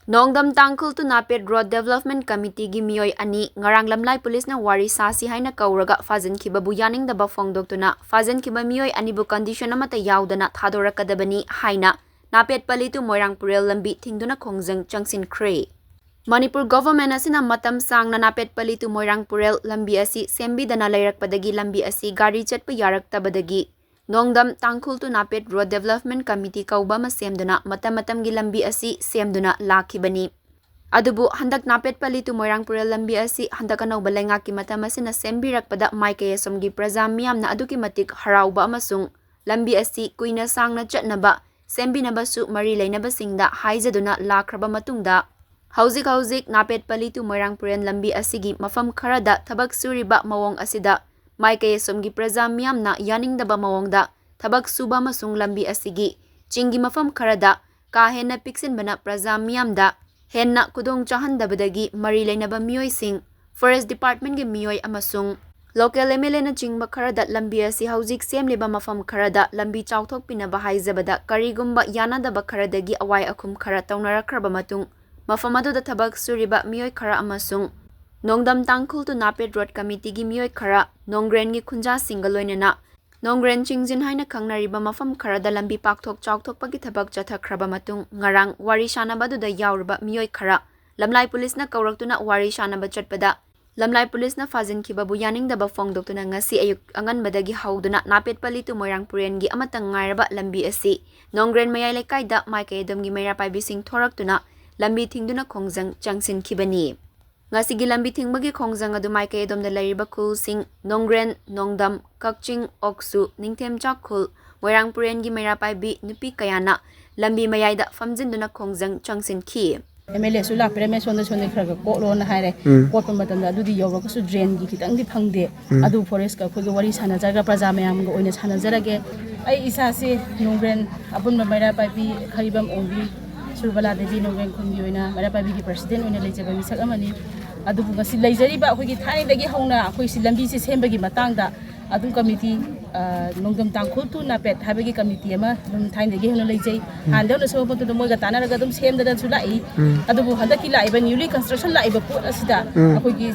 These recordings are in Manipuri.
Nongdam Tangkhul to Napet Road Development Committee gi Mioi ani ngarang lamlai police na wari sasi haina kauraga Fajinkhiba bu Yaningdaba fongdoktuna Fajinkhiba Mioi ani bu condition amata yaudana thadorakadabani haina Napet palitu Moirangpurel Lambi thingduna Khongjang Changsinkhre. Manipur government asina matam sang na Napet palitu Moirangpurel Lambi asi sembidana lairakpadagi Lambi asi gari chatpa yaraktabadagi Nongdam Tangkhul to Napet Road Development Committee kauba ma semduna matam gi lambi asi semduna lakhibani. Adubu handak Napet palitu Moirangpurel lambi asi handak anauba laingaki matam asina sembirakpada maikayasum gi praja miyam na aduki matik harauba amasung lambi asi kuina sangna chatnaba sembinaba su mari lainaba singda haizaduna lakraba matungda hauzik Napet palitu Moirangpurel lambi asigi mafam kharada thabak suriba mawong asida maikayasumgi praja miyamna Yaningdaba mawongda thabak suba masung lambi asigi chingi mafam kharada ka henna piksinbana praja miyamda henna kudong chahandabadagi mari lainaba Mioi sing Forest Department gi Mioi amasung local MLA na chingba kharada lambi asi hauzik semliba mafam kharada lambi chauthok pinaba haizabada karigumba yanadaba kharadagi awai akhum khara taunarakraba matung mafam aduda thabak suriba Mioi khara amasung Nongdam Tangkhul to Napet Road Committee gi Mioi khara Nongren gi khunja single loinana Nongren chingjin haina khangnariba mafam khara da lambi pakthok chauthok pagi thabak chathakraba matung ngarang wari shanaba du da yaurba Mioi khara lamlai police na kauraktuna wari shanaba chatpada lamlai police na Fajinkhiba bu Yaningdaba fongdoktuna ngasi ayuk anganbadagi hauduna Napet palitu Moirangpuren gi amatang ngairaba lambi asi Nongren mayai lekaida maikayadam gi mayra paibising thoraktuna lambi thingduna Khongjang Changsinkhibani Ngasigi lambi thingmagi Khongjang adu maikayadamda lairiba khulsing Nongren Nongdam Kakching Oksu Ningthem Chakhul Moirangpuren gi mayra paibi nupi kayana lambi mayaida famjinduna Khongjang Changsinkhre MLA su lakpere me sonda khraga ko lo na haire ko pa matamda adudi yoga ko su drain gi kitang di phangde adu forest ka ko wari sana jaga praja mayam go oina sana jarage ai isa se Nongren apun mayra paibi kharibam onbi Surbala Devi Nongren khungi oina mayra paibi gi president oina leijaba mi sak amani adubu ngasi leijariba akhoi gi thainidagi hauna akhoi si lambi se sembagi matangda adum committee Nongdam Tangkhul to Napet habagi committee ama dum thainidagi hauna leijai handawna sabatu do moiga tanaraga dum semdana sulai adubu handaki laiba newly construction laiba pot asida akhoi gi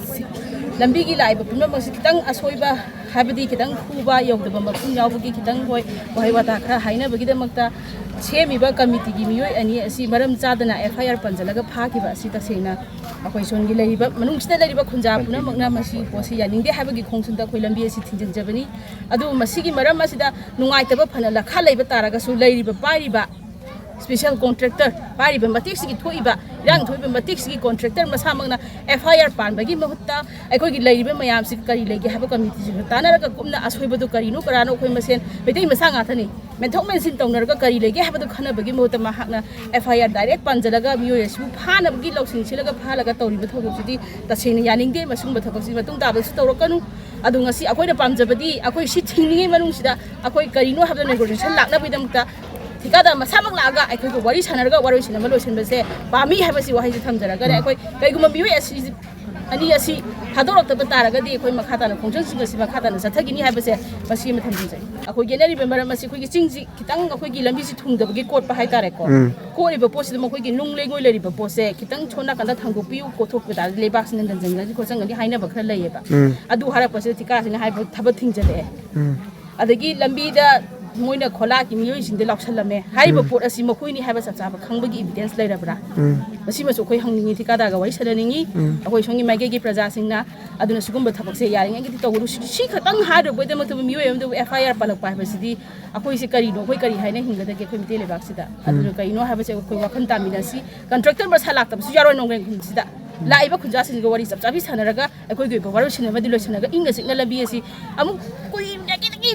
lambi gi laiba punma masi kitang asoiba habadi kitang khuba yogdaba mapung yawbagi kitang hoi wahai wata khra haina bagi damakta Semiba committee gi Mioi ani asi maram chadana FIR panjalaga phakiba asi tasena akoi songi lariba manungsida lariba khunja puna magna masi posi yaningde habagi khongsunda khoi lambi asi thinjinjabani adu masigi maram asida nungaitaba phanala khalaiba taraga su lariba pariba special contractor pariba matik sigi thoiba rang thoiba matik sigi contractor masa magna FIR panbagi mahutta aikoi gi lariba mayam sig kari legi haba committee sig tanaraga kumna asoiba do kari no karano khoi masen betai masa nga thani menthok mensin tongnerga kari legi haba do khana bagi mohutta mahakna FIR direct panjalaga Mioi asu phana bagi loksing silaga phalaga tawriba thogusidi tasena yaningde masung bathabasi matung tabasu tawrakanu adu ngasi akoi na pamjabadi akoi si thingningi manungsida akoi kari no haba negotiation lakna bidamta Tikada masamak laga aikoi ko wari sanarga wari sinama loisinbase pami habasi wahai thamjaraga aikoi kaiguma Mioi asi ani asi hadorokta taraga di aikoi makhata na Khongjang singasi makhata na sathagini habase masi ma thamjai akoi generi member masi koi gi chingji kitang akoi gi lambi si thungdabagi kot pa hai tare ko ko riba posi ma koi gi nunglengoi leriba pose kitang chona kanda thanggo piu ko thok da lebak sin dan janga ko changali haina bakhra leyeba adu hara pose tika sin hai thaba thingjale adagi lambi da moina khola ki Mioi sing de lauksalame haiba pot asi makoi ni haiba chachaba khangbagi evidence lairabra masi masu khoi hangningi thikada ga wai salaningi akoi songi maige gi praja singna aduna sugumba thabak se yaring gi tawru si khatang hadu boide mak Mioi am do FIR palak pa basidi akoi se kari no khoi kari haina hinga da ke khoi mite lebak sida aduna kai no haiba se khoi wakhan tamina si contractor ba salak ta su yaro nongren sida laiba khunja sin go wari chapchabi sanaraga akoi gi bawaro sinama dilo sinaga inga sikna labi asi amu koi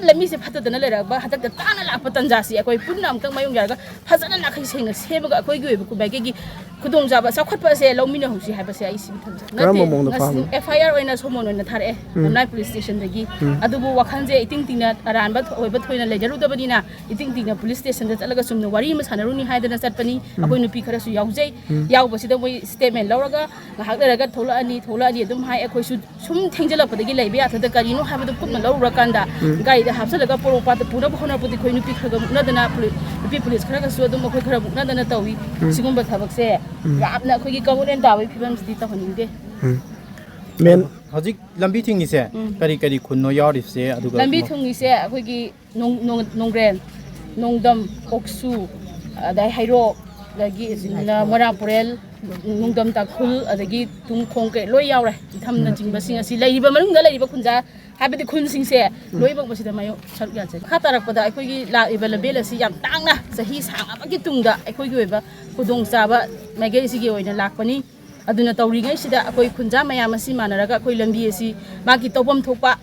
lami se phatadana leraba hatak tana la patanja si akoi punna amtang mayung yarga phajana na khai sengna semaga akoi gi ku bage gi kudong jaba sakhotpa se lomina husi haiba se ai sim thamja FIR oina somon oina thare nai police station dagi adubu wakhanje iting tingna aranba oiba thoina lejaru dabadina iting tingna police station da chalaga sumna wari ma sanaruni haidana satpani akoi nupi khara su yaujai yaubasi da moi statement lauraga ngahak leraga thola ani adum hai akoi su sum thengjala padagi leibe athada karino habadu putna laura kanda gai da hapsalaga poro pat pura bhona pudi khoi nupi khaga mukna dana nupi police khara ga su adum khoi khara mukna dana tawi sigumba thabak se ꯌꯥꯝꯅ ꯑꯩꯈꯣꯏꯒꯤ ꯀꯃꯨꯅꯦꯟ ꯇꯥꯕꯒꯤ ꯐꯤꯕꯝꯁꯤꯗꯤ ꯇꯧꯍꯟꯅꯤꯡꯗꯦ ꯃꯦꯟ ꯍꯧꯖꯤꯛ ꯂꯝꯕꯤ ꯊꯤꯡꯉꯤꯁꯦ ꯀꯔꯤ ꯀꯔꯤ ꯈꯨꯟꯅꯣ ꯌꯥꯎꯔꯤꯕꯁꯦ ꯑꯗꯨꯒ ꯂꯝꯕꯤ ꯊꯨꯡꯉꯤꯁꯦ ꯑꯩꯈꯣꯏꯒꯤ ꯅꯣꯡꯒ꯭ꯔꯦꯟ ꯅꯣꯡꯗꯝ ꯀꯣꯛꯁꯨ ꯑꯗꯩ ꯍꯩꯔꯣꯛ ꯑꯗꯒꯤ ꯃꯣꯏꯔꯥꯡꯄꯨꯔꯦꯜ ꯅꯣꯡꯗꯝ ꯇꯥꯡꯈꯨꯜ ꯑꯗꯒꯤ ꯈꯣꯡꯀ꯭ꯔꯦ ꯂꯣꯏ ꯌꯥꯎꯔꯦ ꯏꯊꯝꯅꯆꯤꯡꯕꯁꯤꯡ ꯑꯁꯤ ꯂꯩꯔꯤꯕ ꯃꯅꯨꯡꯗ ꯂꯩꯔꯤꯕ ꯈꯨꯟꯖꯥ ꯍꯥꯏꯕꯗꯤ ꯈꯨꯟꯁꯤꯡꯁꯦ ꯂꯣꯏꯅꯃꯛ ꯃꯁꯤꯗ ꯁꯔꯨꯛ ꯌꯥꯖꯩ ꯃꯈꯥ ꯇꯥꯔꯛꯄꯗ ꯑꯩꯈꯣꯏꯒꯤ ꯂꯥꯛꯏꯕ ꯂꯝꯕꯦꯜ ꯑꯁꯤ ꯌꯥꯝ ꯇꯥꯡꯅ ꯆꯍꯤ ꯁꯥꯡꯉꯕꯒꯤ ꯇꯨꯡꯗ ꯑꯩꯈꯣꯏꯒꯤ ꯑꯣꯏꯕ ꯈꯨꯗꯣꯡꯆꯥꯕ ꯃꯥꯏꯀꯩꯁꯤꯒꯤ ꯑꯣꯏꯅ ꯂꯥꯛꯄꯅꯤ ꯑꯗꯨꯅ ꯇꯧꯔꯤꯉꯩꯁꯤꯗ ꯑꯩꯈꯣꯏ ꯈꯨꯟꯖꯥ ꯃꯌꯥꯝ ꯑꯁꯤ ꯃꯥꯟꯅꯔꯒ ꯑꯩꯈꯣꯏ ꯂꯝꯕꯤ ꯑꯁꯤ ꯃꯥꯒꯤ ꯇꯧꯐꯝ ꯊꯣꯛꯄ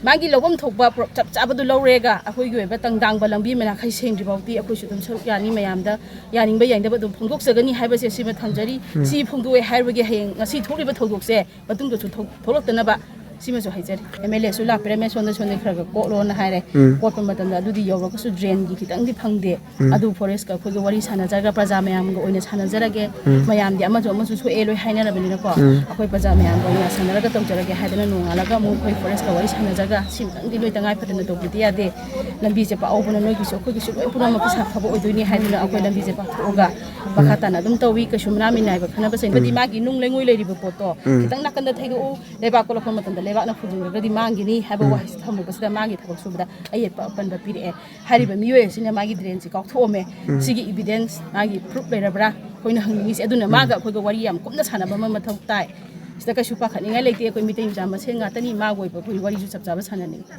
ꯃꯥꯒꯤ ꯂꯧꯐꯝ ꯊꯣꯛꯄ ꯆꯞ ꯆꯥꯕꯗꯨ ꯂꯧꯔꯦꯒ ꯑꯩꯈꯣꯏꯒꯤ ꯑꯣꯏꯕ ꯇꯪꯗꯥꯡꯕ ꯂꯝꯕꯤ ꯃꯅꯥꯈꯩ ꯁꯦꯡꯗ꯭ꯔꯤ ꯐꯥꯎꯗꯤ ꯑꯩꯈꯣꯏꯁꯨ ꯑꯗꯨꯝ ꯁꯔꯨꯛ ꯌꯥꯅꯤ ꯃꯌꯥꯝꯗ ꯌꯥꯅꯤꯡꯕ ꯌꯥꯅꯤꯡꯗꯕ ꯑꯗꯨꯝ ꯐꯣꯡꯗꯣꯛꯆꯒꯅꯤ ꯍꯥꯏꯕꯁꯦ ꯁꯤꯃ ꯊꯝꯖꯔꯤ ꯁꯤ ꯐꯣꯡꯗꯣꯛꯑꯦ ꯍꯥꯏꯕꯒꯤ ꯍꯌꯦꯡ ꯉꯁꯤ ꯊꯣꯛꯂꯤꯕ ꯊꯧꯗꯣꯛꯁꯦ ꯃꯇꯨꯡꯗꯁꯨ ꯊꯣꯛꯂꯛꯇꯅꯕ ꯁꯤꯃꯁꯨ ꯍꯥꯏꯖꯔꯤ MLAꯁꯨ ꯂꯥꯛꯄꯤꯔꯝꯃꯦ ꯁꯣꯝꯗ ꯈꯔ ꯀꯣꯠꯂꯣꯅ ꯍꯥꯏꯔꯦ ꯀꯣꯠꯄ ꯃꯇꯝꯗ ꯑꯗꯨꯗꯤ ꯌꯧꯔꯒꯁꯨ ꯗ꯭ꯔꯦꯟꯒꯤ ꯈꯤꯇꯪꯗꯤ ꯐꯪꯗꯦ ꯑꯗꯨ ꯐꯣꯔꯦꯁꯀ ꯑꯩꯈꯣꯏꯒ ꯋꯥꯔꯤ ꯁꯥꯟꯅꯖꯔꯒ ꯄ꯭ꯔꯖꯥ ꯃꯌꯥꯝꯒ ꯑꯣꯏꯅ ꯁꯥꯟꯅꯖꯔꯒꯦ ꯃꯌꯥꯝꯗꯤ ꯑꯃꯁꯨ ꯁꯣꯛꯑꯦ ꯂꯣꯏ ꯍꯥꯏꯅꯔꯕꯅꯤꯅꯀꯣ ꯑꯩꯈꯣꯏ ꯄ꯭ꯔꯖꯥ ꯃꯌꯥꯝꯒ ꯑꯣꯏꯅ ꯁꯥꯟꯅꯔꯒ ꯇꯧꯖꯔꯒꯦ ꯍꯥꯏꯗꯅ ꯅꯣꯡꯉꯥꯜꯂꯒ ꯑꯃꯨꯛ ꯑꯩꯈꯣꯏ ꯐꯣꯔꯦꯁꯀ ꯋꯥꯔꯤ ꯁꯥꯟꯅꯖꯔꯒ ꯁꯤꯃꯇꯪꯗꯤ ꯂꯣꯏ ꯇꯉꯥꯏ ꯐꯗꯅ ꯇꯧꯕꯗꯤ ꯌꯥꯗꯦ ꯂꯝꯕꯤꯁꯦ ꯄꯥꯛꯍꯧꯕꯅ ꯅꯣꯏꯒꯤꯁꯨ ꯑꯩꯈꯣꯏꯒꯤꯁꯨ ꯂꯣꯏ ꯄꯨꯝꯅꯃꯛ ꯄꯩꯁꯥ ꯐꯕ ꯑꯣꯏꯗꯣꯏꯅꯤ ꯍꯥꯏꯗꯨꯅ ꯑꯩꯈꯣꯏ ꯂꯝꯕꯤꯁꯦ ꯄꯥꯛꯊꯣꯛꯑꯒ ꯃꯈꯥ ꯇꯥꯅ ꯑꯗꯨꯝ ꯇꯧꯋꯤ ꯀꯩꯁꯨ ꯃꯤꯅꯥꯏꯕ ꯈꯟꯅꯕꯁꯦ ꯍꯥꯏꯕꯗꯤ ꯃꯥꯒꯤ ꯅꯨꯡ ꯂꯩꯉꯣꯏ ꯂꯩꯔꯤꯕ ꯄꯣꯠꯇꯣ ꯈꯤꯇꯪ ꯅꯥꯀꯟꯗ ꯊꯩꯗꯣꯛꯎ ꯂꯩꯕꯥꯛ ꯀꯣꯠꯂꯛꯄ ꯃꯇꯝꯗ ꯂꯩꯕꯥꯛꯅ ꯐꯨꯖꯤꯟꯈ꯭ꯔꯒꯗꯤ ꯃꯥꯡꯈꯤꯅꯤ ꯍꯥꯏꯕ ꯋꯥꯍꯩꯁꯤ ꯊꯝꯃꯨꯕꯁꯤꯗ ꯃꯥꯒꯤ ꯊꯕꯛ ꯁꯨꯕꯗ ꯑꯌꯦꯠꯄ ꯑꯄꯟꯕ ꯄꯤꯔꯛꯑꯦ ꯍꯥꯏꯔꯤꯕ ꯃꯤꯑꯣꯏ ꯑꯁꯤꯅ ꯃꯥꯒꯤ ꯗ꯭ꯔꯦꯟꯁꯤ ꯀꯥꯎꯊꯣꯛꯑꯝꯃꯦ ꯁꯤꯒꯤ ꯏꯕꯤꯗꯦꯟꯁ ꯃꯥꯒꯤ ꯄ꯭ꯔꯨꯐ ꯂꯩꯔꯕ꯭ꯔꯥ ꯑꯩꯈꯣꯏꯅ ꯍꯪꯅꯤꯡꯉꯤꯁꯦ ꯑꯗꯨꯅ ꯃꯥꯒ ꯑꯩꯈꯣꯏꯒ ꯋꯥꯔꯤ ꯌꯥꯝ ꯀꯨꯞꯅ ꯁꯥꯟꯅꯕ ꯑꯃ ꯃꯊꯧ ꯇꯥꯏ ꯁꯤꯗ ꯀꯩꯁꯨ ꯄꯥꯈꯠꯅꯤꯡꯉꯥꯏ ꯂꯩꯇꯦ ꯑꯩꯈꯣꯏ ꯃꯤꯇꯩ ꯃꯆꯥ ꯃꯁꯦꯟ ꯉꯥꯛꯇꯅꯤ ꯃꯥꯒ ꯑꯣꯏꯕ ꯑꯩꯈꯣꯏ ꯋꯥꯔꯤꯁꯨ ꯆꯞ ꯆꯥꯕ ꯁꯥꯟꯅꯅꯤꯡꯉꯤ